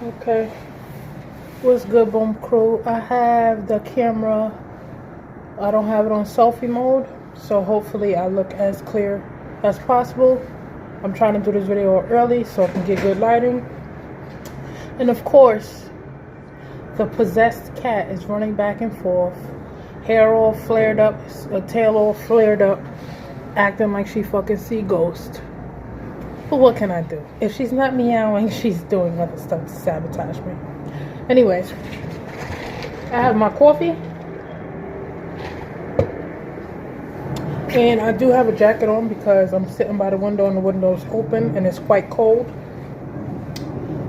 Okay, what's good, Boom Crew? I have the camera, I don't have it on selfie mode, so hopefully I look as clear as possible. I'm trying to do this video early so I can get good lighting. And of course, the possessed cat is running back and forth, hair all flared up, tail all flared up, acting like she fucking see ghost. But what can I do? If she's not meowing, she's doing other stuff to sabotage me. Anyways, I have my coffee. And I do have a jacket on because I'm sitting by the window and the window's open and it's quite cold.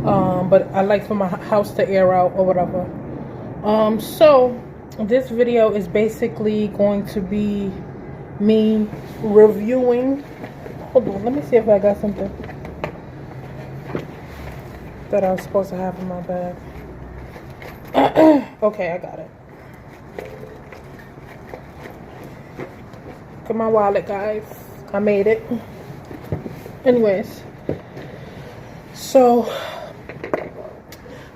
But I like for my house to air out or whatever. So this video is basically going to be me reviewing. Hold on, let me see if I got something that I was supposed to have in my bag. Okay, I got it. Look at my wallet, guys. I made it. Anyways, so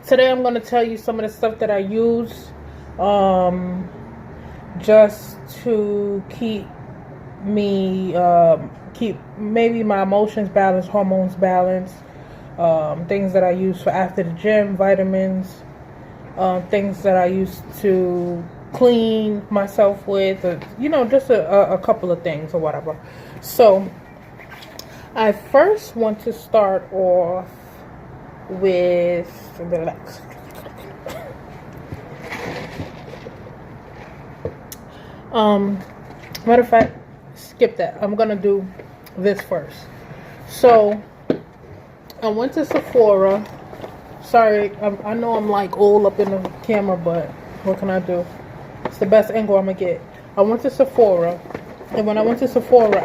today I'm going to tell you some of the stuff that I use just to keep me keep maybe my emotions balanced, hormones balanced, things that I use for after the gym, vitamins, things that I use to clean myself with, or, you know, just a couple of things or whatever. So I first want to start off with matter of fact, skip that. I'm gonna do this first. So I went to Sephora. Sorry, I know I'm like all up in the camera, but what can I do? It's the best angle I'm gonna get. I went to Sephora, and when I went to Sephora,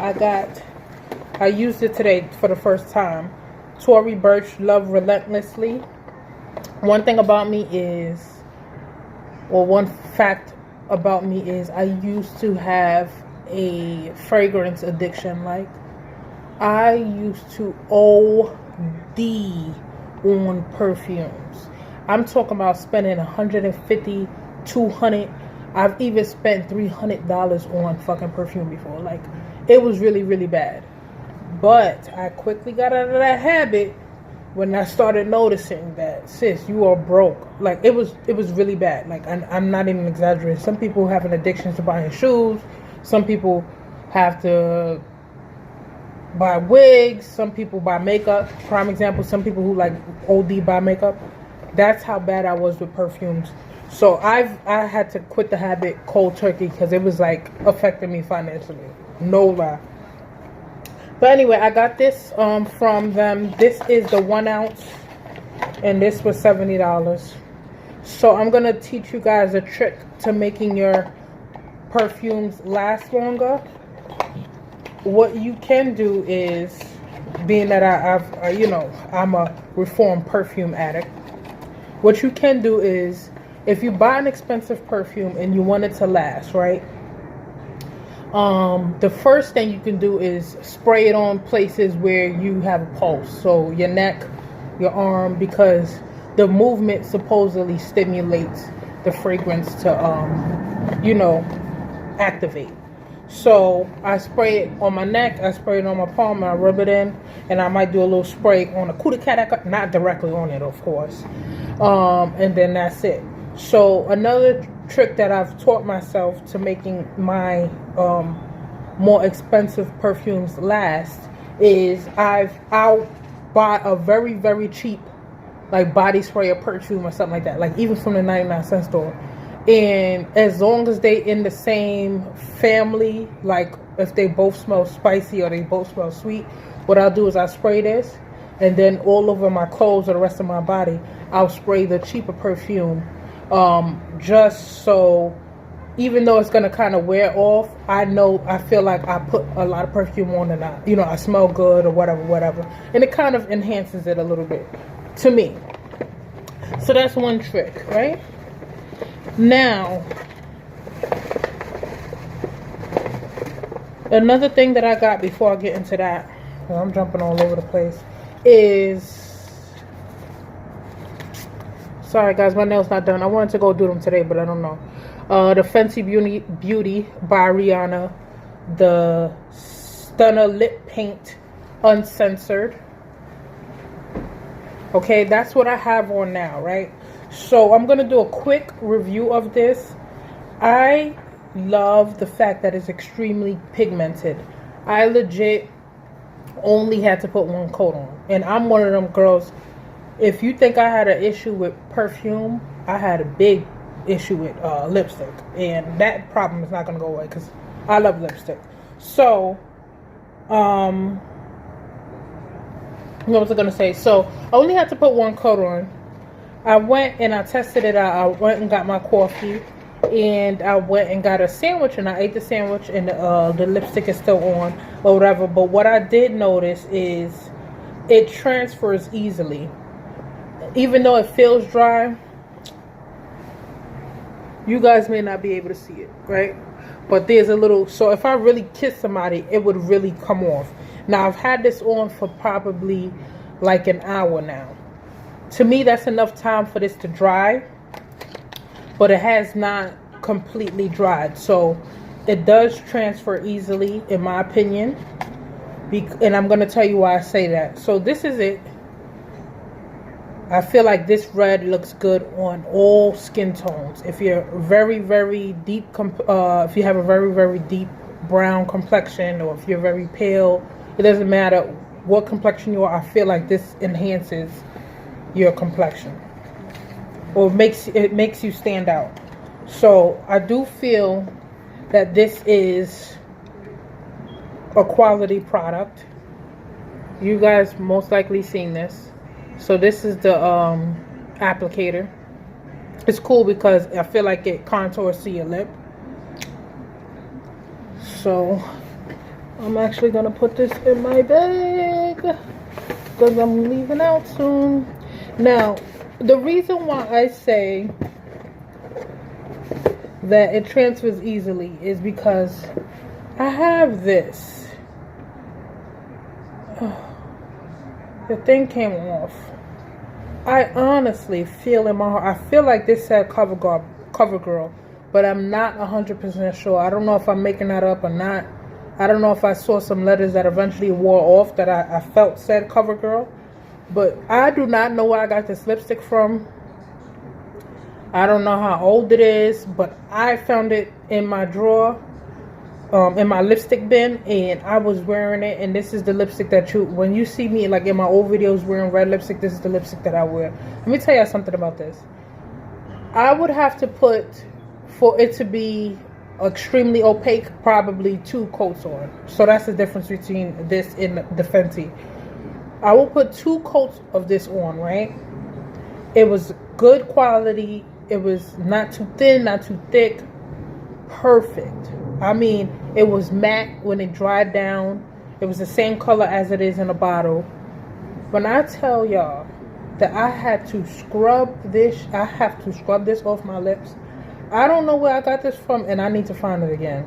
I used it today for the first time. Tory Burch Love Relentlessly. One thing about me is, or one fact about me is, I used to have a fragrance addiction. Like, I used to OD on perfumes. I'm talking about spending $150, $200. I've even spent $300 on fucking perfume before. Like, it was really, really bad. But I quickly got out of that habit when I started noticing that, sis, you are broke. Like, it was really bad. Like, I'm not even exaggerating. Some people have an addiction to buying shoes. Some people have to buy wigs. Some people buy makeup. Prime example, some people who like OD buy makeup. That's how bad I was with perfumes. So I had to quit the habit cold turkey because it was like affecting me financially. No lie. But anyway, I got this from them. This is the 1 ounce, and this was $70. So I'm gonna teach you guys a trick to making your perfumes last longer. What you can do is, being that I'm a reformed perfume addict, what you can do is, if you buy an expensive perfume and you want it to last, right? The first thing you can do is spray it on places where you have a pulse. So your neck, your arm, because the movement supposedly stimulates the fragrance to, activate. So I spray it on my neck, I spray it on my palm, and I rub it in, and I might do a little spray on a cootie cat, not directly on it, of course. And then that's it. So another trick that I've taught myself to making my more expensive perfumes last is I'll buy a very, very cheap like body spray or perfume or something like that, like even from the 99-cent store. And as long as they in the same family, like if they both smell spicy or they both smell sweet, what I'll do is I spray this, and then all over my clothes or the rest of my body, I'll spray the cheaper perfume. Just so, even though it's gonna kind of wear off, I feel like I put a lot of perfume on and I smell good or whatever, and it kind of enhances it a little bit to me. So that's one trick, right? Now, another thing that I got before I get into that, I'm jumping all over the place, is Sorry guys, my nails not done. I wanted to go do them today, but I don't know. The Fenty Beauty by Rihanna. The Stunner Lip Paint Uncensored. Okay, that's what I have on now, right? So I'm going to do a quick review of this. I love the fact that it's extremely pigmented. I legit only had to put one coat on. And I'm one of them girls. If you think I had an issue with perfume, I had a big issue with lipstick. And that problem is not going to go away because I love lipstick. So, what was I going to say? So, I only had to put one coat on. I went and I tested it out. I went and got my coffee. And I went and got a sandwich. And I ate the sandwich. And the lipstick is still on or whatever. But what I did notice is it transfers easily. Even though it feels dry, you guys may not be able to see it, right? But there's a little, so if I really kiss somebody, it would really come off. Now, I've had this on for probably like an hour now. To me, that's enough time for this to dry, but it has not completely dried. So it does transfer easily, in my opinion. And I'm going to tell you why I say that. So this is it. I feel like this red looks good on all skin tones. If you're very, very deep, if you have a very, very deep brown complexion, or if you're very pale, it doesn't matter what complexion you are. I feel like this enhances your complexion, or it makes you stand out. So I do feel that this is a quality product. You guys most likely seen this. So this is the applicator. It's cool because I feel like it contours to your lip. So I'm actually going to put this in my bag because I'm leaving out soon. Now, the reason why I say that it transfers easily is because I have this. The thing came off. I honestly feel in my heart, I feel like this said CoverGirl, but I'm not 100% sure. I don't know if I'm making that up or not. I don't know if I saw some letters that eventually wore off that I felt said CoverGirl, but I do not know where I got this lipstick from. I don't know how old it is, but I found it in my drawer. In my lipstick bin, and I was wearing it, and this is the lipstick that when you see me like in my old videos wearing red lipstick, this is the lipstick that I wear. Let me tell you something about this. I would have to put, for it to be extremely opaque, probably 2 coats on. So that's the difference between this and the Fenty. I will put 2 coats of this on, right? It was good quality. It was not too thin, not too thick. Perfect. I mean, it was matte when it dried down. It was the same color as it is in a bottle. When I tell y'all that I had to scrub this, I have to scrub this off my lips. I don't know where I got this from, and I need to find it again.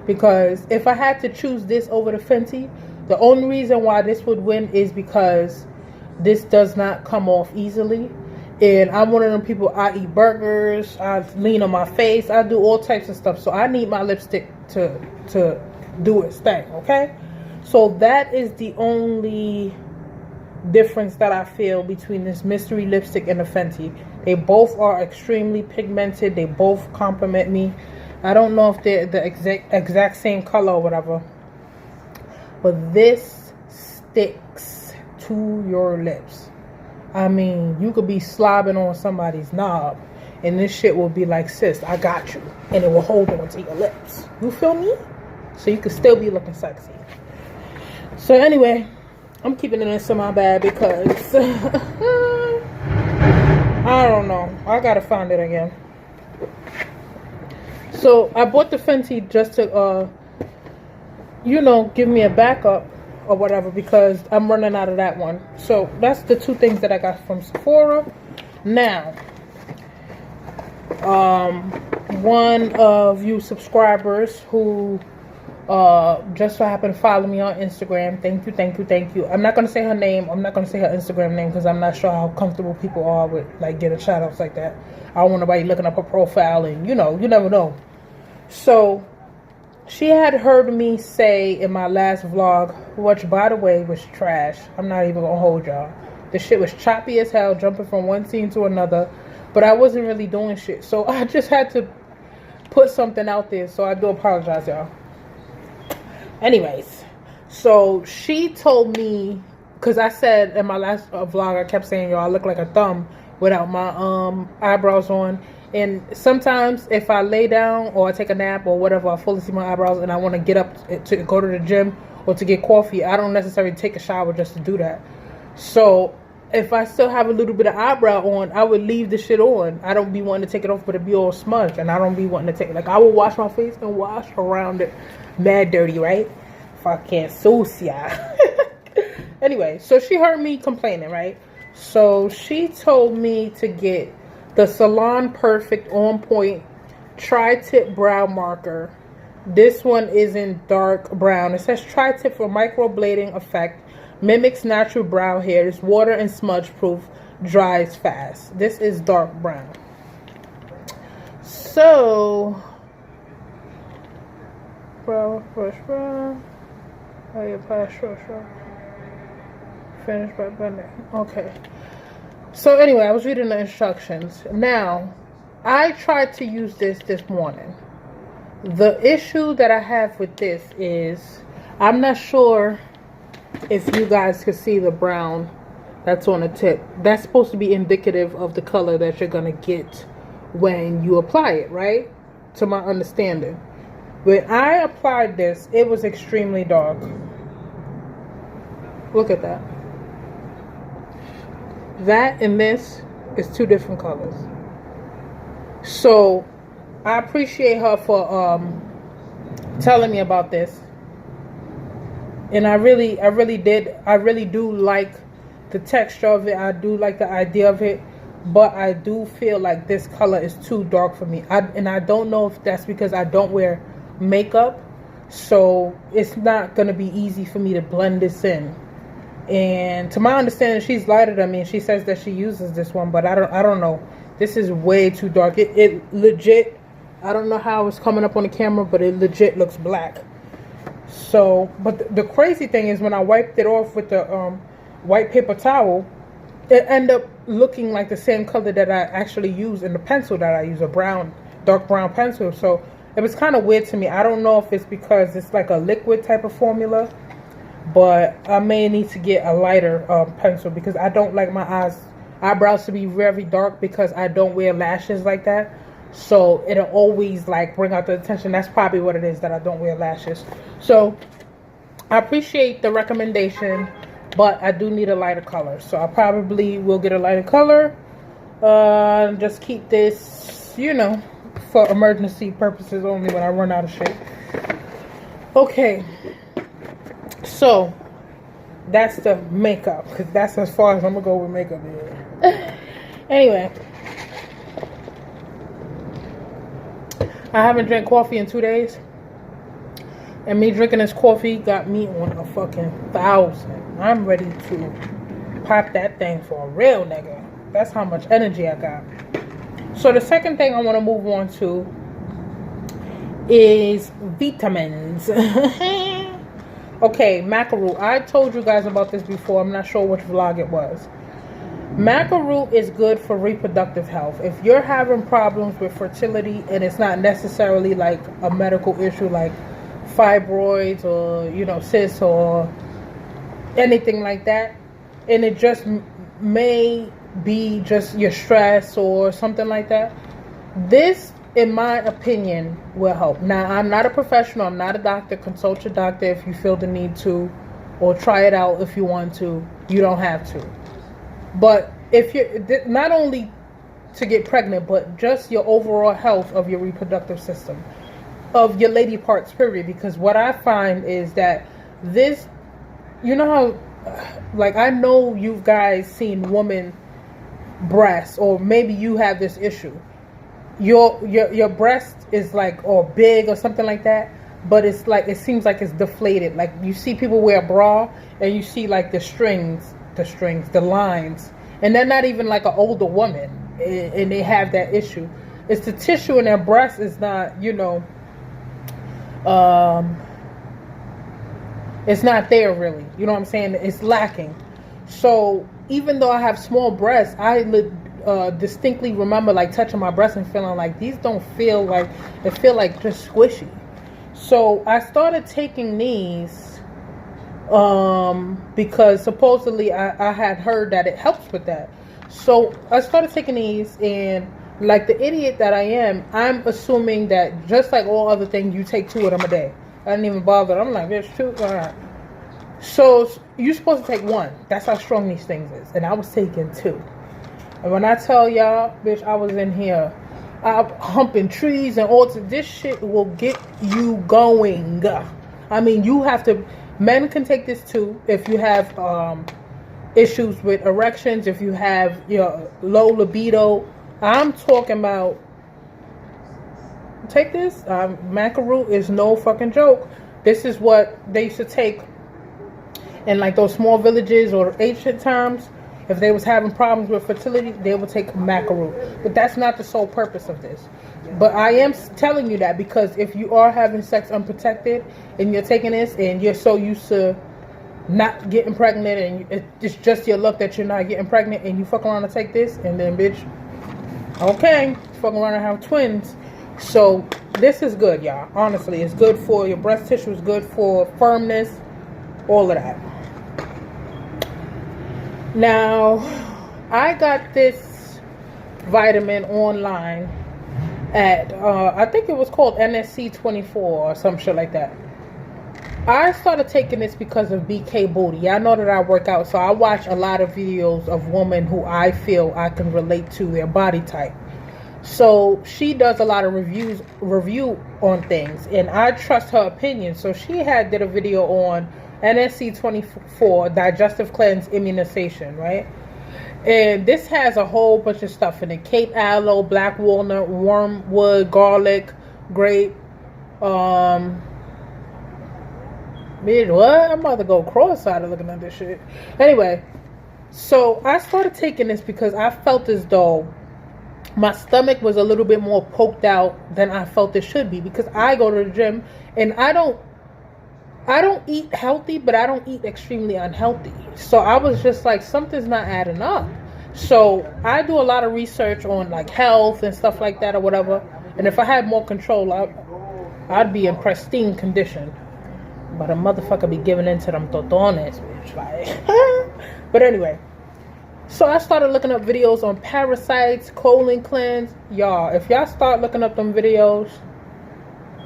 Because if I had to choose this over the Fenty, the only reason why this would win is because this does not come off easily. And I'm one of them people, I eat burgers, I lean on my face, I do all types of stuff. So I need my lipstick to do its thing, okay? So that is the only difference that I feel between this mystery lipstick and the Fenty. They both are extremely pigmented. They both complement me. I don't know if they're the exact same color or whatever. But this sticks to your lips. I mean, you could be slobbing on somebody's knob, and this shit will be like, sis, I got you. And it will hold on to your lips. You feel me? So you can still be looking sexy. So anyway, I'm keeping it in my bag because I don't know. I gotta find it again. So I bought the Fenty just to, give me a backup or whatever, because I'm running out of that one. So that's the 2 things that I got from Sephora. Now, one of you subscribers who just so happened to follow me on Instagram. Thank you. I'm not gonna say her name. I'm not gonna say her Instagram name because I'm not sure how comfortable people are with like getting shout outs like that. I don't want nobody looking up her profile and you never know. So she had heard me say in my last vlog, which by the way was trash. I'm not even gonna hold y'all. The shit was choppy as hell, jumping from one scene to another, but I wasn't really doing shit. So I just had to put something out there. So I do apologize, y'all. Anyways, so she told me, because I said in my last vlog, I kept saying, yo, I look like a thumb without my eyebrows on. And sometimes if I lay down or I take a nap or whatever, I fully see my eyebrows and I want to get up to go to the gym or to get coffee, I don't necessarily take a shower just to do that. So if I still have a little bit of eyebrow on, I would leave the shit on. I don't be wanting to take it off, but it be all smudged. And I don't be wanting to take it. Like, I will wash my face and wash around it. Mad dirty, right? Fucking sucia. Anyway, so she heard me complaining, right? So she told me to get the Salon Perfect On Point Tri-Tip Brow Marker. This one is in dark brown. It says Tri-Tip for microblading effect. Mimics natural brow hair. It's water and smudge proof. Dries fast. This is dark brown. So, brow, brush brow. Oh, yeah, apply structure. Finish by blending. Okay. So anyway, I was reading the instructions. Now, I tried to use this morning. The issue that I have with this is, I'm not sure if you guys can see the brown that's on the tip. That's supposed to be indicative of the color that you're going to get when you apply it, right? To my understanding. When I applied this, it was extremely dark. Look at that. That and this is two different colors. So I appreciate her for telling me about this. And I really do like the texture of it. I do like the idea of it, but I do feel like this color is too dark for me. And I don't know if that's because I don't wear makeup, so it's not gonna be easy for me to blend this in. And to my understanding, she's lighter than me, and she says that she uses this one, but I don't know. This is way too dark. It legit, I don't know how it's coming up on the camera, but it legit looks black. So, but the crazy thing is when I wiped it off with the white paper towel, it ended up looking like the same color that I actually use in the pencil that I use, a brown, dark brown pencil. So it was kind of weird to me. I don't know if it's because it's like a liquid type of formula, but I may need to get a lighter pencil because I don't like my eyebrows to be very dark because I don't wear lashes like that. So it'll always like bring out the attention. That's probably what it is, that I don't wear lashes. So I appreciate the recommendation, but I do need a lighter color. So I probably will get a lighter color. Just keep this, you know, for emergency purposes only when I run out of shit. Okay. So that's the makeup, because that's as far as I'm gonna go with makeup here. Anyway, I haven't drank coffee in 2 days, and me drinking this coffee got me on a fucking 1,000. I'm ready to pop that thing for a real nigga. That's how much energy I got. So the second thing I want to move on to is vitamins. Okay, mackerel. I told you guys about this before. I'm not sure which vlog it was. Mackerel is good for reproductive health. If you're having problems with fertility and it's not necessarily like a medical issue like fibroids or, you know, cysts or anything like that, and it just may be just your stress or something like that, this, in my opinion, will help. Now, I'm not a professional. I'm not a doctor. Consult your doctor if you feel the need to, or try it out if you want to. You don't have to. But if you're not only to get pregnant, but just your overall health of your reproductive system, of your lady parts, period. Because what I find is that this, you know how, like, I know you guys seen women breasts, or maybe you have this issue. Your breast is like, or big or something like that. but it's like, it seems like it's deflated. Like you see people wear a bra and you see like the lines, and they're not even like an older woman, and they have that issue. It's the tissue in their breast is not, you know, it's not there really. You know what I'm saying? It's lacking. So even though I have small breasts, I distinctly remember like touching my breasts and feeling like these don't feel like, they feel like just squishy. So I started taking these because supposedly I had heard that it helps with that. So I started taking these, and like the idiot that I am, I'm assuming that just like all other things, you take 2 of them a day. I didn't even bother. I'm like, bitch, 2? All right. So you're supposed to take 1. That's how strong these things is. And I was taking 2. And when I tell y'all, bitch, I was in here humping trees and all. This shit will get you going. I mean, you have to. Men can take this too if you have issues with erections, if you have low libido. I'm talking about. Take this. Macaroon is no fucking joke. This is what they used to take in like those small villages or ancient times. If they was having problems with fertility, they would take macaroon. But that's not the sole purpose of this. But I am telling you that because if you are having sex unprotected and you're taking this and you're so used to not getting pregnant and it's just your luck that you're not getting pregnant and you fuck around to take this and then bitch, okay, fuck around and have twins. So this is good, y'all. Honestly, it's good for your breast tissue. It's good for firmness, all of that. Now, I got this vitamin online at, I think it was called NSC 24 or some shit like that. I started taking this because of BK Booty. I know that I work out, so I watch a lot of videos of women who I feel I can relate to their body type. So she does a lot of review on things, and I trust her opinion. So she did a video on NSC 24 digestive cleanse immunization, right? And this has a whole bunch of stuff in it: Cape aloe, black walnut, wormwood, garlic, grape. Man, what? I'm about to go cross-eyed looking at this shit. Anyway, so I started taking this because I felt as though my stomach was a little bit more poked out than I felt it should be, because I go to the gym and I don't eat healthy, but I don't eat extremely unhealthy. So I was just like, something's not adding up. So I do a lot of research on like health and stuff like that or whatever. And if I had more control, I'd be in pristine condition. But a motherfucker be giving into them totones, bitch. Like, but anyway. So I started looking up videos on parasites, colon cleanse. Y'all, if y'all start looking up them videos,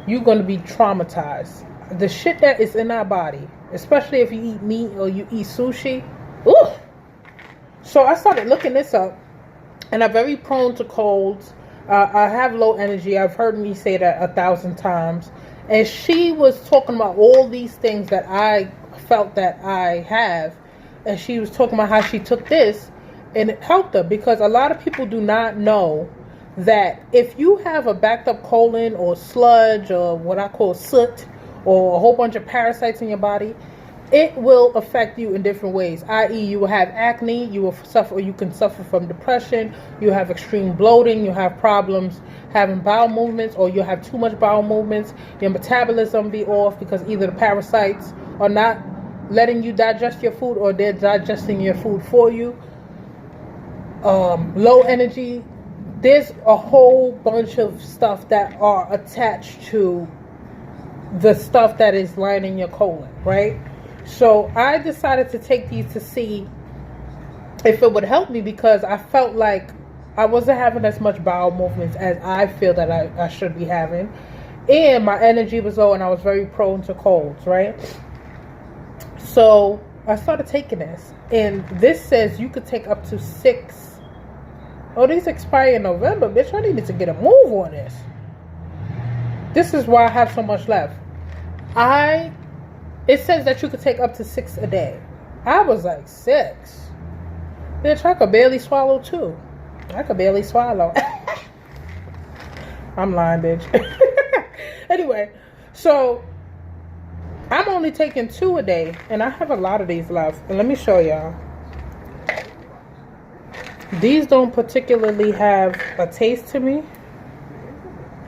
you're going to be traumatized. The shit that is in our body, especially if you eat meat or you eat sushi. Ooh. So I started looking this up, and I'm very prone to colds. I have low energy. I've heard me say that 1,000 times. And she was talking about all these things that I felt that I have. And she was talking about how she took this and it helped her, because a lot of people do not know that if you have a backed up colon or sludge or what I call soot or a whole bunch of parasites in your body, it will affect you in different ways. I.e., you will have acne, you can suffer from depression, you have extreme bloating, you have problems having bowel movements, or you have too much bowel movements, your metabolism be off because either the parasites are not letting you digest your food or they're digesting your food for you. Low energy. There's a whole bunch of stuff that are attached to the stuff that is lining your colon, right? So I decided to take these to see if it would help me, because I felt like I wasn't having as much bowel movements as I feel that I should be having. And my energy was low and I was very prone to colds, right? So I started taking this. And this says you could take up to 6. Oh, these expire in November. Bitch, I needed to get a move on this. This is why I have so much left. It says that you could take up to 6 a day. I was like, 6? Bitch, I could barely swallow 2. I could barely swallow. I'm lying, bitch. Anyway, So I'm only taking 2 a day, and I have a lot of these left. And let me show y'all. These don't particularly have a taste to me.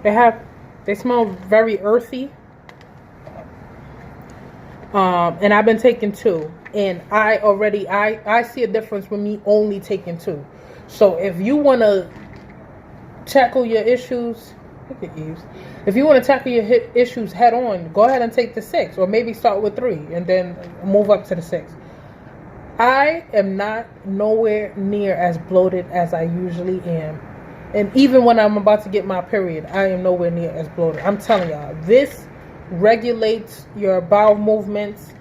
They smell very earthy. And I've been taking 2, and I see a difference with me only taking 2. So if you want to tackle your issues, look at Eves. If you want to tackle your issues head on, go ahead and take the 6, or maybe start with 3 and then move up to the 6. I am not nowhere near as bloated as I usually am. And even when I'm about to get my period, I am nowhere near as bloated. I'm telling y'all, this regulates your bowel movements.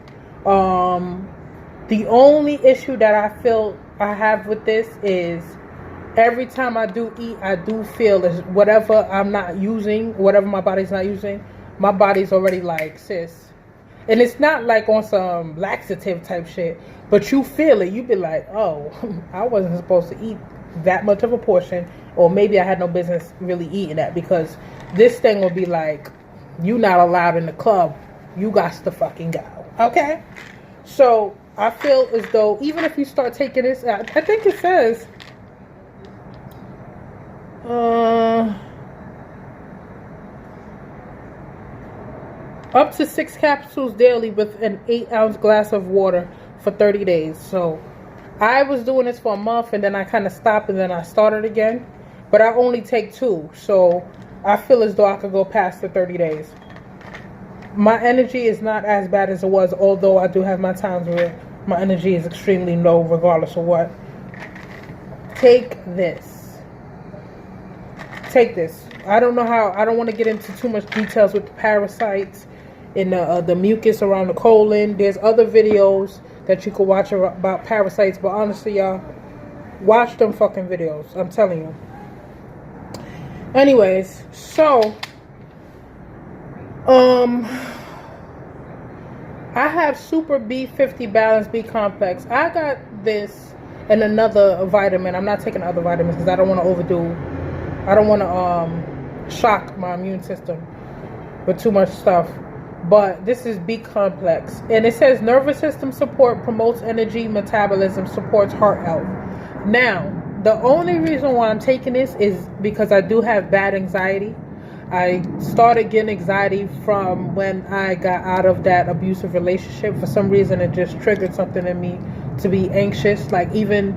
The only issue that I feel I have with this is every time I do eat, I do feel is whatever I'm not using, whatever my body's not using, my body's already like, sis. And it's not like on some laxative type shit, but you feel it. You be like, oh, I wasn't supposed to eat that much of a portion, or maybe I had no business really eating that, because this thing will be like, you not allowed in the club. You got to fucking go. Okay? So I feel as though even if you start taking this, I think it says up to 6 capsules daily with an 8-ounce glass of water for 30 days. So I was doing this for a month, and then I kind of stopped, and then I started again. But I only take 2, so I feel as though I could go past the 30 days. My energy is not as bad as it was, although I do have my times where my energy is extremely low regardless of what. Take this. Take this. I don't know how, I don't want to get into too much details with the parasites and the mucus around the colon. There's other videos that you could watch about parasites, but honestly, y'all, watch them fucking videos. I'm telling you. Anyways, so I have Super B50 Balance B Complex. I got this and another vitamin. I'm not taking other vitamins because I don't want to overdo. I don't want to shock my immune system with too much stuff. But this is B Complex, and it says nervous system support, promotes energy metabolism, supports heart health. Now, the only reason why I'm taking this is because I do have bad anxiety. I started getting anxiety from when I got out of that abusive relationship. For some reason, it just triggered something in me to be anxious. Like even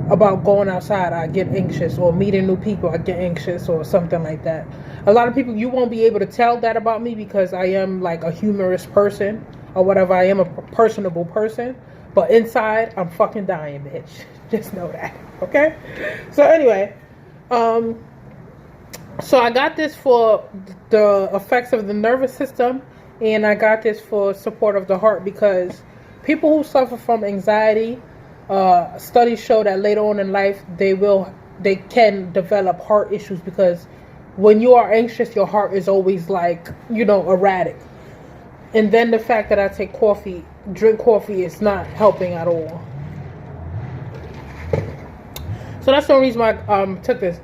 about going outside, I get anxious, or meeting new people, I get anxious, or something like that. A lot of people, you won't be able to tell that about me because I am like a humorous person or whatever. I am a personable person, but inside, I'm fucking dying, bitch. Just know that, okay? So anyway, so I got this for the effects of the nervous system, and I got this for support of the heart, because people who suffer from anxiety, studies show that later on in life they can develop heart issues, because when you are anxious, your heart is always like, erratic. And then the fact that I drink coffee is not helping at all. So that's the reason why I took this.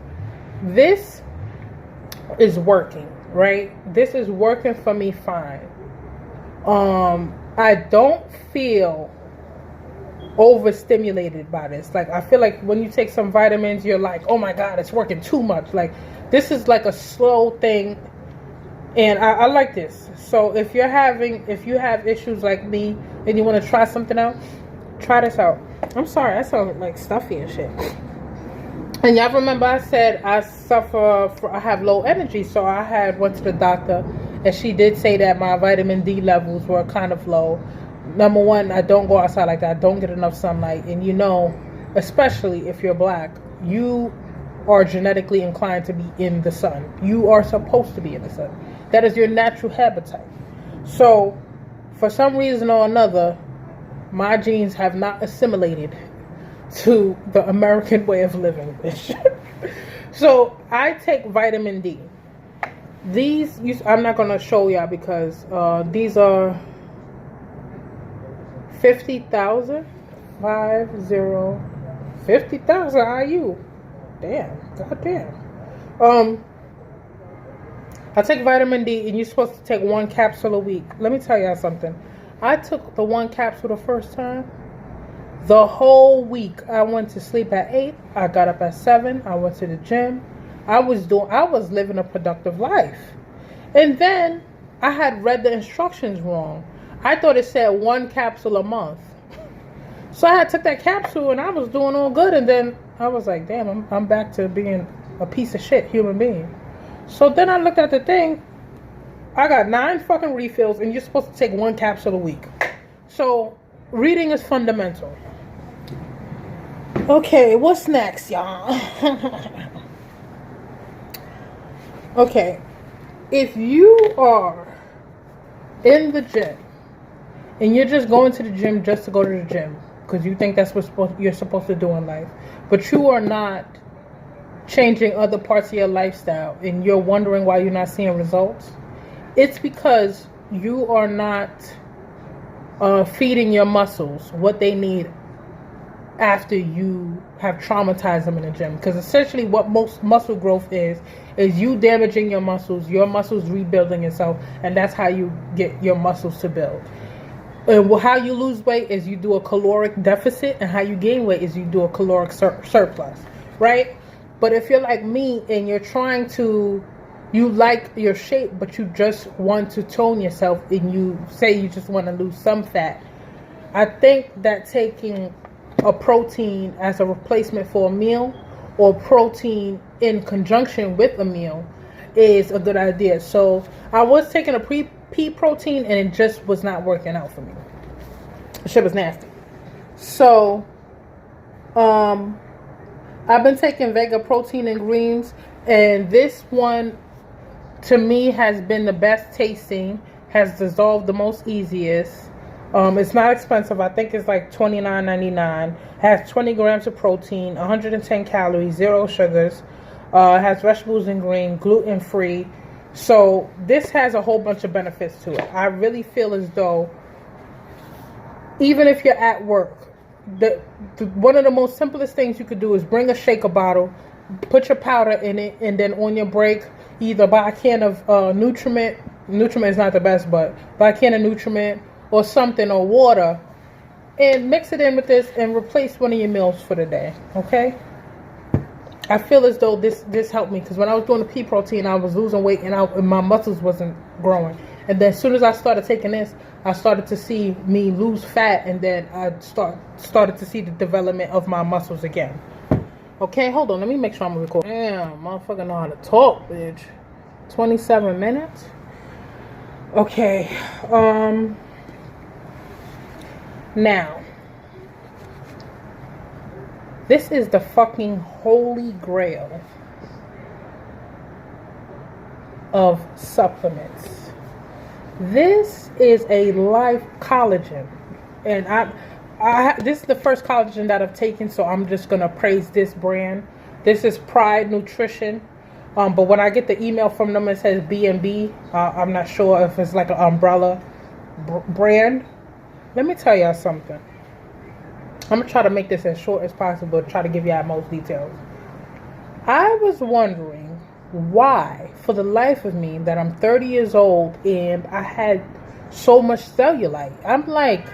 This is working, right? This is working for me fine. I don't feel overstimulated by this. Like, I feel like when you take some vitamins, you're like, oh my God, it's working too much. Like, this is like a slow thing, and I like this. So if you have issues like me and you want to try something out, try this out. I'm sorry, I sound like stuffy and shit. And y'all remember I said I have low energy, so I went to the doctor, and she did say that my vitamin D levels were kind of low. Number one, I don't go outside like that. I don't get enough sunlight. And especially if you're black, you are genetically inclined to be in the sun. You are supposed to be in the sun. That is your natural habitat. So, for some reason or another, my genes have not assimilated to the American way of living, bitch. So, I take vitamin D. These, I'm not going to show y'all because these are 50,000 IU. Damn, goddamn. I take vitamin D, and you're supposed to take 1 capsule a week. Let me tell y'all something. I took the 1 capsule the first time. The whole week, I went to sleep at 8. I got up at 7. I went to the gym. I was living a productive life. And then I had read the instructions wrong. I thought it said 1 capsule a month. So I had took that capsule and I was doing all good. And then I was like, damn, I'm back to being a piece of shit human being. So then I looked at the thing. I got 9 fucking refills and you're supposed to take 1 capsule a week. So reading is fundamental. Okay, what's next, y'all? Okay, if you are in the gym and you're just going to the gym just to go to the gym because you think that's what you're supposed to do in life, but you are not changing other parts of your lifestyle and you're wondering why you're not seeing results, it's because you are not feeding your muscles what they need after you have traumatized them in the gym. Because essentially what most muscle growth is you damaging your muscles rebuilding itself, and that's how you get your muscles to build. And how you lose weight is you do a caloric deficit, and how you gain weight is you do a caloric surplus, right? But if you're like me and you're trying to, you like your shape but you just want to tone yourself and you say you just want to lose some fat, I think that taking a protein as a replacement for a meal, or protein in conjunction with a meal, is a good idea. So I was taking a pea protein and it just was not working out for me. The shit was nasty. So I've been taking Vega protein and greens, and this one to me has been the best tasting, has dissolved the most easiest. It's not expensive. I think it's like $29.99. Has 20 grams of protein, 110 calories, 0 sugars. Has vegetables and green, gluten free. So this has a whole bunch of benefits to it. I really feel as though even if you're at work, one of the most simplest things you could do is bring a shaker bottle, put your powder in it, and then on your break, either buy a can of Nutriment is not the best, but buy a can of Nutriment or something, or water, and mix it in with this and replace one of your meals for the day. Okay, I feel as though this helped me, because when I was doing the pea protein, I was losing weight and my muscles wasn't growing. And then as soon as I started taking this, I started to see me lose fat, and then I started to see the development of my muscles again. Okay, hold on, let me make sure I'm recording. Damn, motherfucker know how to talk, bitch. 27 minutes. Okay, now, this is the fucking holy grail of supplements. This is a life collagen, and this is the first collagen that I've taken, so I'm just gonna praise this brand. This is Pride Nutrition, but when I get the email from them, it says B&B. I'm not sure if it's like an umbrella brand. Let me tell y'all something. I'm going to try to make this as short as possible, try to give y'all most details. I was wondering why, for the life of me, that I'm 30 years old and I had so much cellulite. I'm like,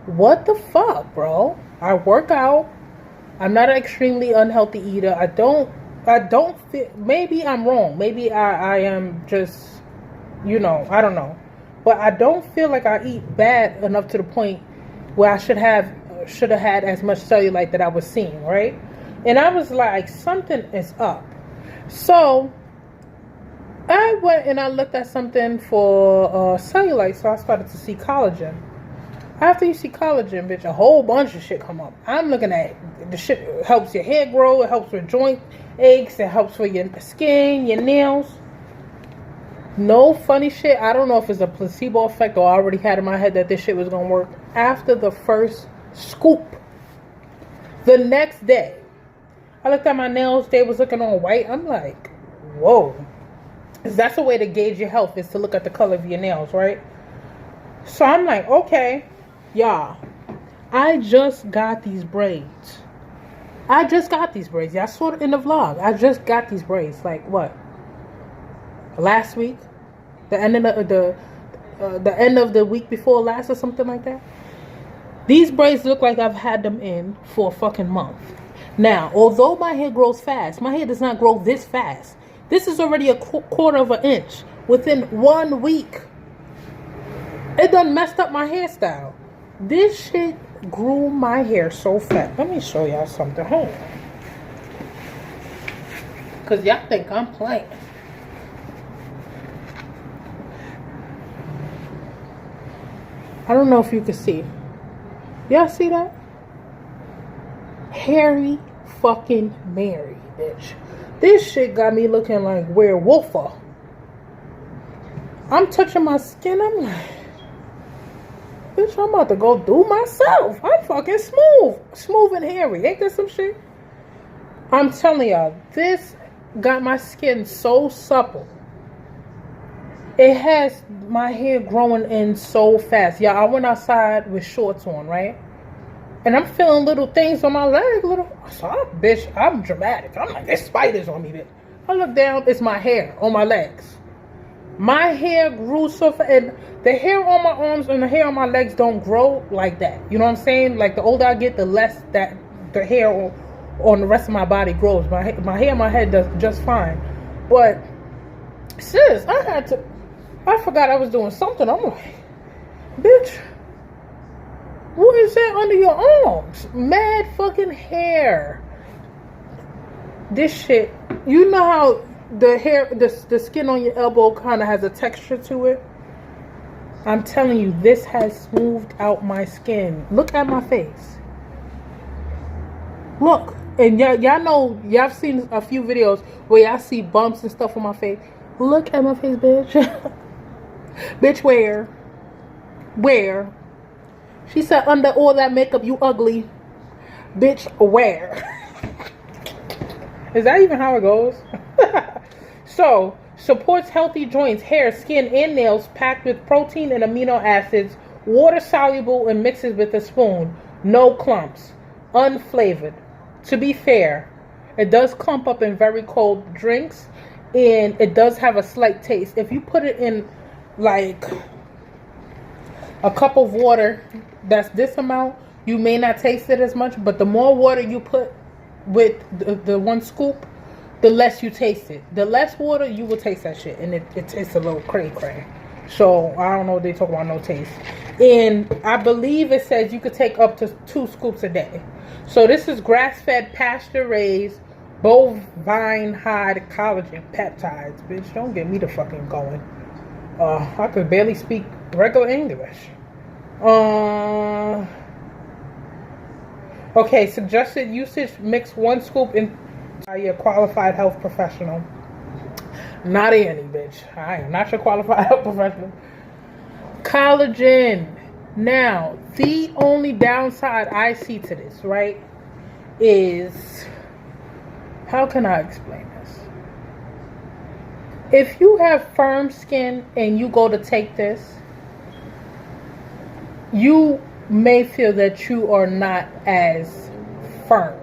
what the fuck, bro? I work out. I'm not an extremely unhealthy eater. I don't feel, maybe I'm wrong. Maybe I am just, I don't know. But I don't feel like I eat bad enough to the point where I should have had as much cellulite that I was seeing, right? And I was like, something is up. So I went and I looked at something for cellulite, so I started to see collagen. After you see collagen, bitch, a whole bunch of shit come up. I'm looking at the shit helps your hair grow, it helps with joint aches, it helps with your skin, your nails. No funny shit. I don't know if it's a placebo effect or I already had in my head that this shit was gonna work. After the first scoop, the next day, I looked at my nails. They was looking all white. I'm like, whoa. That's a way to gauge your health, is to look at the color of your nails, right? So I'm like, okay, y'all, I just got these braids. Y'all saw it in the vlog. I just got these braids. Like, what? last week, the end of the end of the week before last or something like that. These braids look like I've had them in for a fucking month. Now, although my hair grows fast, my hair does not grow this fast. This is already a quarter of an inch within 1 week. It done messed up my hairstyle. This shit grew my hair so fast. Let me show y'all something. Hold on. Because y'all think I'm playing. I don't know if you can see. Y'all see that? Hairy fucking Mary, bitch. This shit got me looking like werewolfer. I'm touching my skin. I'm like, bitch, I'm about to go do myself. I'm fucking smooth. Smooth and hairy. Ain't that some shit? I'm telling y'all, this got my skin so supple. It has my hair growing in so fast. Y'all, I went outside with shorts on, right? And I'm feeling little things on my leg. Bitch, I'm dramatic. I'm like, there's spiders on me, bitch. I look down, it's my hair on my legs. My hair grew so fast. And the hair on my arms and the hair on my legs don't grow like that. You know what I'm saying? Like, the older I get, the less that the hair on the rest of my body grows. My hair on my head does just fine. But, sis, I forgot I was doing something. I'm like, bitch, what is that under your arms? Mad fucking hair. This shit, you know how the hair, the skin on your elbow kind of has a texture to it? I'm telling you, this has smoothed out my skin. Look at my face. Look. And y'all know, y'all seen a few videos where y'all see bumps and stuff on my face. Look at my face, bitch. Bitch, where? Where? She said, under all that makeup, you ugly. Bitch, where? Is that even how it goes? So, supports healthy joints, hair, skin, and nails, packed with protein and amino acids, water soluble, and mixes with a spoon. No clumps. Unflavored. To be fair, it does clump up in very cold drinks, and it does have a slight taste. If you put it in like a cup of water that's this amount, you may not taste it as much, but the more water you put with the 1 scoop, the less you taste it. The less water, you will taste that shit, and it tastes a little cray. So I don't know what they talk about, no taste. And I believe it says you could take up to 2 scoops a day. So this is grass-fed, pasture-raised, bovine hide collagen peptides. Bitch, don't get me the fucking going. I could barely speak regular English. Okay, suggested usage, mix 1 scoop in by your qualified health professional. Not any, bitch. I am not your qualified health professional. Collagen. Now, the only downside I see to this, right, is, how can I explain this? If you have firm skin and you go to take this, you may feel that you are not as firm.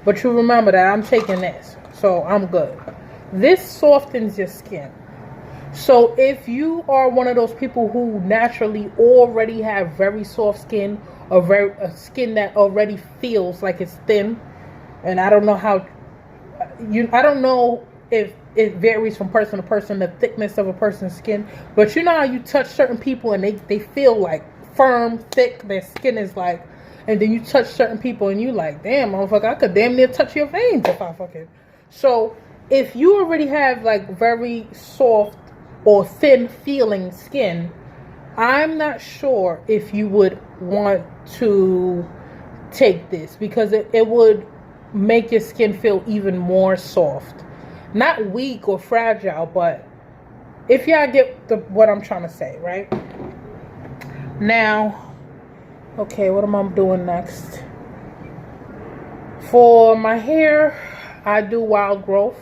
But you remember that I'm taking this, so I'm good. This softens your skin. So if you are one of those people who naturally already have very soft skin, or a skin that already feels like it's thin, and I don't know how I don't know if it varies from person to person, the thickness of a person's skin, but you know how you touch certain people and they feel like firm, thick, their skin is like, and then you touch certain people and you like, damn, motherfucker, I could damn near touch your veins if I fucking. So if you already have like very soft or thin feeling skin, I'm not sure if you would want to take this, because it would make your skin feel even more soft. Not weak or fragile, but if y'all get what I'm trying to say, right? Now, okay, what am I doing next? For my hair, I do wild growth,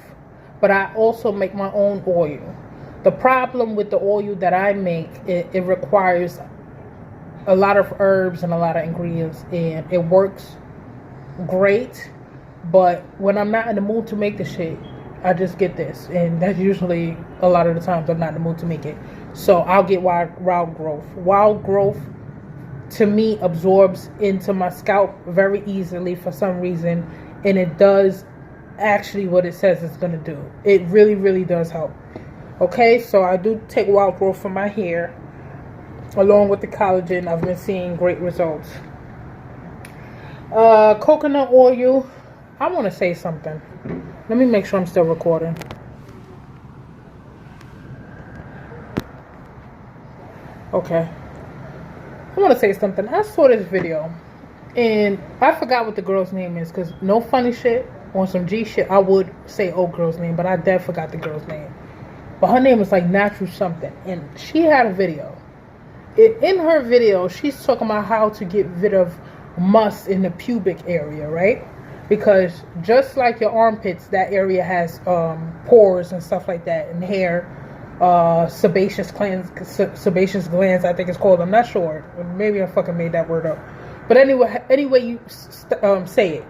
but I also make my own oil. The problem with the oil that I make, it requires a lot of herbs and a lot of ingredients, and it works great, but when I'm not in the mood to make the shit, I just get this, and that's usually a lot of the times I'm not in the mood to make it. So I'll get wild growth. Wild growth to me absorbs into my scalp very easily for some reason, and it does actually what it says it's gonna do. It really, really does help. Okay, so I do take wild growth for my hair along with the collagen. I've been seeing great results. Coconut oil. I want to say something. Let me make sure I'm still recording. Okay. I want to say something. I saw this video and I forgot what the girl's name is, because no funny shit, on some G shit, I would say old girl's name, but I dead forgot the girl's name. But her name was like Natural something, and she had a video. In her video, she's talking about how to get rid of must in the pubic area, right? Because just like your armpits, that area has pores and stuff like that, and hair, sebaceous glands, I think it's called. I'm not sure. Maybe I fucking made that word up. But anyway, you say it.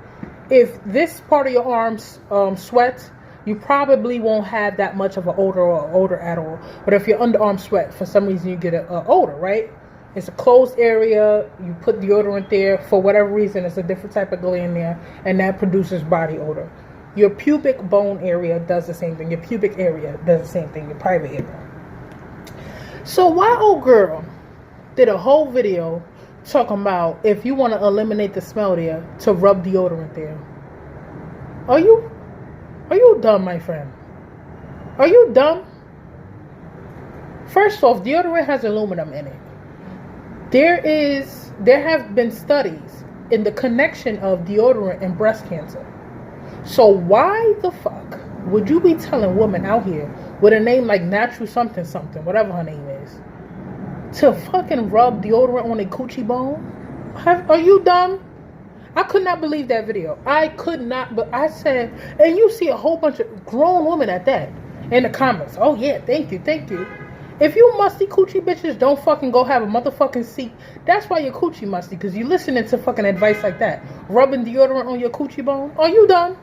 If this part of your arms sweats, you probably won't have that much of an odor at all. But if your underarm sweat, for some reason you get an odor, right? It's a closed area. You put deodorant there. For whatever reason, it's a different type of gland there, and that produces body odor. Your pubic bone area does the same thing. Your pubic area does the same thing. Your private area. So why old girl did a whole video talking about if you want to eliminate the smell there, to rub deodorant there? Are you dumb, my friend? Are you dumb? First off, deodorant has aluminum in it. There have been studies in the connection of deodorant and breast cancer. So why the fuck would you be telling women out here with a name like Natural something, whatever her name is, to fucking rub deodorant on a coochie bone? Are you dumb? I could not believe that video. I could not, but I said, and you see a whole bunch of grown women at that in the comments. Oh yeah, thank you. If you musty coochie bitches don't fucking go have a motherfucking seat, that's why you're coochie musty, because you listening to fucking advice like that. Rubbing deodorant on your coochie bone? Are you dumb?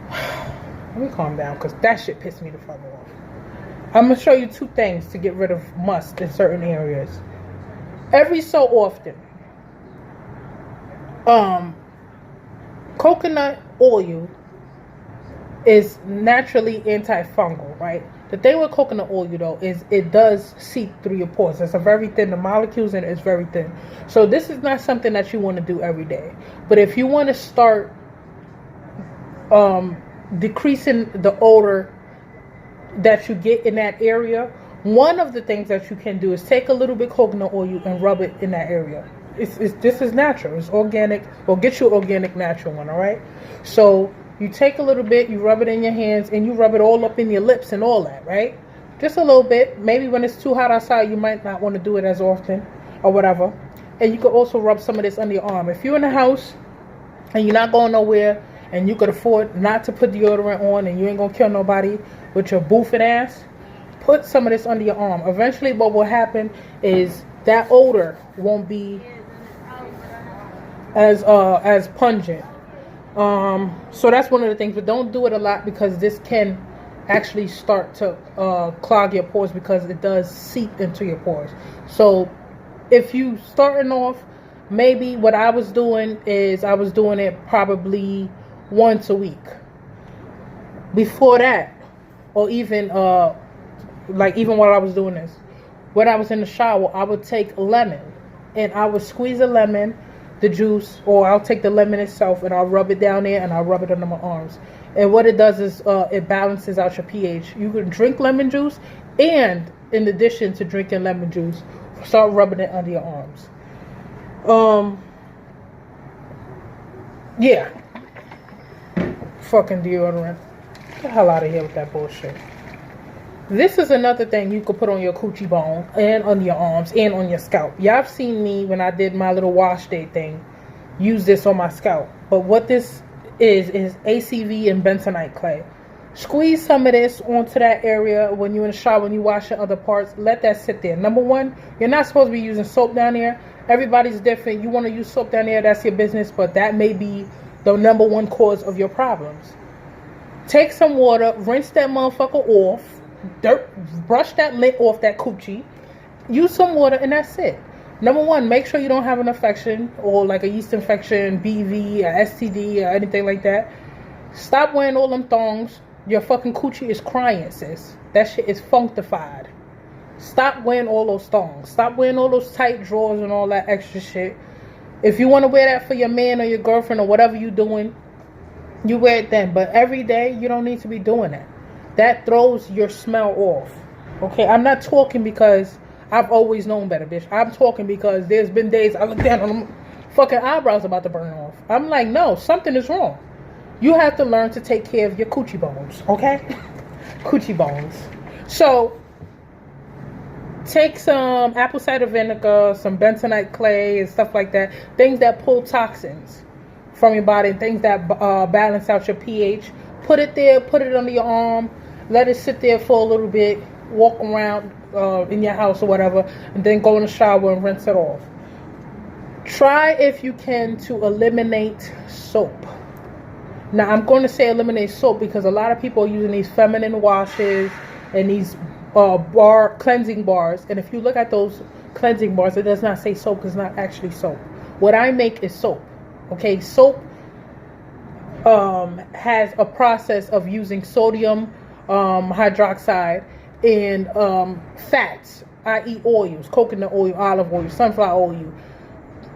Let me calm down, because that shit pissed me the fuck off. I'm going to show you two things to get rid of must in certain areas. Every so often, coconut oil is naturally antifungal, right? The thing with coconut oil, though, is it does seep through your pores. It's a very thin. The molecules in it is very thin. So this is not something that you want to do every day. But if you want to start decreasing the odor that you get in that area, one of the things that you can do is take a little bit coconut oil and rub it in that area. This is natural. It's organic. Well, get you an organic natural one, all right? So you take a little bit, you rub it in your hands, and you rub it all up in your lips and all that, right? Just a little bit. Maybe when it's too hot outside, you might not want to do it as often or whatever. And you could also rub some of this under your arm. If you're in the house and you're not going nowhere and you could afford not to put deodorant on and you ain't going to kill nobody with your boofing ass, put some of this under your arm. Eventually what will happen is that odor won't be as pungent. So that's one of the things, but don't do it a lot, because this can actually start to clog your pores, because it does seep into your pores. So if you starting off, maybe what I was doing is I was doing it probably once a week. Before that, or even even while I was doing this, when I was in the shower, I would take lemon and I would squeeze a lemon, the juice, or I'll take the lemon itself and I'll rub it down there and I'll rub it under my arms. And what it does is it balances out your pH. You can drink lemon juice, and in addition to drinking lemon juice, start rubbing it under your arms. Yeah. Fucking deodorant. Get the hell out of here with that bullshit. This is another thing you could put on your coochie bone and on your arms and on your scalp. Y'all have seen me when I did my little wash day thing, use this on my scalp. But what this is ACV and bentonite clay. Squeeze some of this onto that area when you're in the shower, when you wash your other parts. Let that sit there. Number one, you're not supposed to be using soap down there. Everybody's different. You want to use soap down there, that's your business. But that may be the #1 cause of your problems. Take some water, rinse that motherfucker off, brush that lint off that coochie, use some water, and that's it. #1, make sure you don't have an infection or like a yeast infection, BV, or STD, or anything like that. Stop wearing all them thongs. Your fucking coochie is crying, sis. That shit is functified. Stop wearing all those thongs. Stop wearing all those tight drawers and all that extra shit. If you want to wear that for your man or your girlfriend or whatever you're doing, you wear it then. But every day, you don't need to be doing that. That throws your smell off. Okay, I'm not talking because I've always known better, bitch. I'm talking because there's been days I look down on them fucking eyebrows about to burn off. I'm like, no, something is wrong. You have to learn to take care of your coochie bones, okay? Coochie bones. So, take some apple cider vinegar, some bentonite clay, and stuff like that. Things that pull toxins from your body, things that balance out your pH. Put it there, put it under your arm, let it sit there for a little bit, walk around in your house or whatever, and then go in the shower and rinse it off. Try, if you can, to eliminate soap. Now, I'm going to say eliminate soap because a lot of people are using these feminine washes and these cleansing bars. And if you look at those cleansing bars, it does not say soap because it's not actually soap. What I make is soap. Okay, soap has a process of using sodium hydroxide and fats, i.e. oils, coconut oil, olive oil, sunflower oil,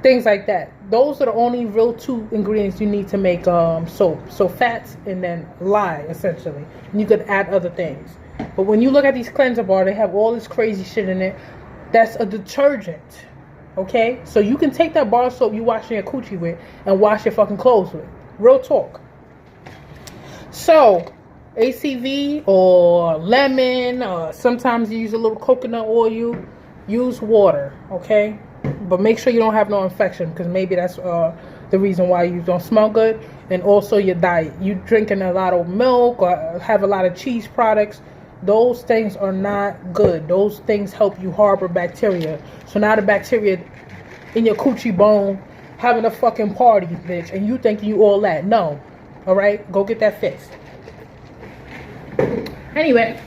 things like that. Those are the only real 2 ingredients you need to make soap. So fats and then lye, essentially. And you could add other things. But when you look at these cleanser bars, they have all this crazy shit in it. That's a detergent. Okay? So you can take that bar soap you washing your coochie with and wash your fucking clothes with. Real talk. So, ACV or lemon, or sometimes you use a little coconut oil. Use water, okay? But make sure you don't have no infection because maybe that's the reason why you don't smell good. And also your diet. You drinking a lot of milk or have a lot of cheese products. Those things are not good. Those things help you harbor bacteria. So now the bacteria in your coochie bone having a fucking party, bitch. And you think you all that. No. Alright? Go get that fixed. Anyway.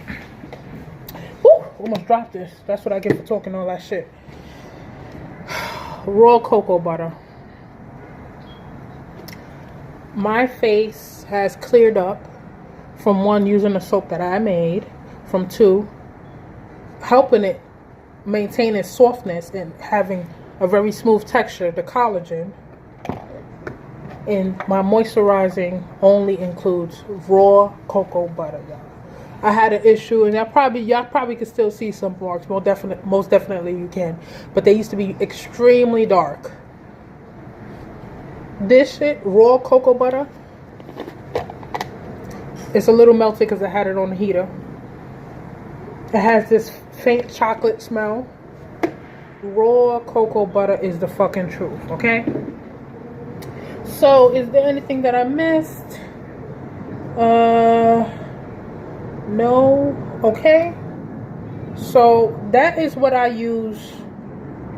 Whew, almost dropped this. That's what I get for talking all that shit. Raw cocoa butter. My face has cleared up from 1, using the soap that I made, from 2, helping it maintain its softness and having a very smooth texture, the collagen. And my moisturizing only includes raw cocoa butter, y'all. I had an issue, and y'all probably can still see some marks. Most definitely you can, but they used to be extremely dark. This shit, raw cocoa butter, it's a little melted because I had it on the heater. It has this faint chocolate smell. Raw cocoa butter is the fucking truth, okay? So, is there anything that I missed? No. Okay. So, that is what I use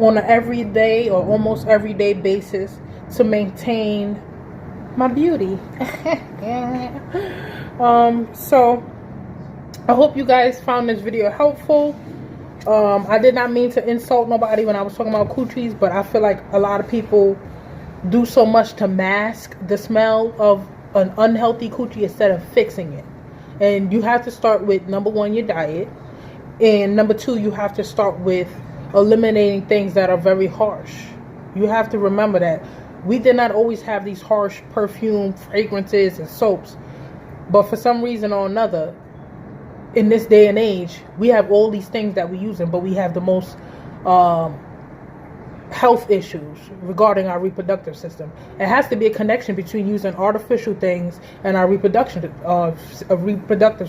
on an everyday or almost everyday basis to maintain my beauty. So, I hope you guys found this video helpful. I did not mean to insult nobody when I was talking about coochies, but I feel like a lot of people do so much to mask the smell of an unhealthy coochie instead of fixing it. And you have to start with #1, your diet, and #2, you have to start with eliminating things that are very harsh. You have to remember that we did not always have these harsh perfume fragrances and soaps, but for some reason or another, in this day and age, we have all these things that we use, but we have the most health issues regarding our reproductive system. It has to be a connection between using artificial things and our reproductive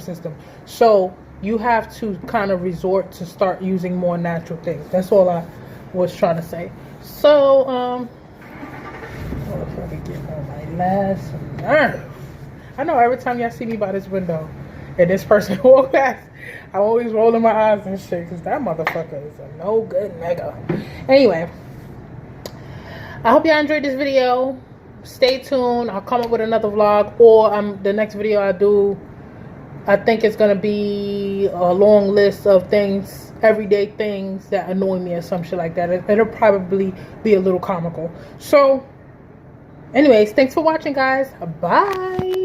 system. So you have to kind of resort to start using more natural things. That's all I was trying to say. So let me get on my last nerve. I know every time y'all see me by this window and this person walk past, I'm always rolling my eyes and shit because that motherfucker is a no good nigga. Anyway, I hope y'all enjoyed this video. stay tuned. I'll come up with another vlog, or the next video I do, I think it's gonna be a long list of things, everyday things that annoy me or some shit like that. It'll probably be a little comical. So anyways, thanks for watching, guys. Bye.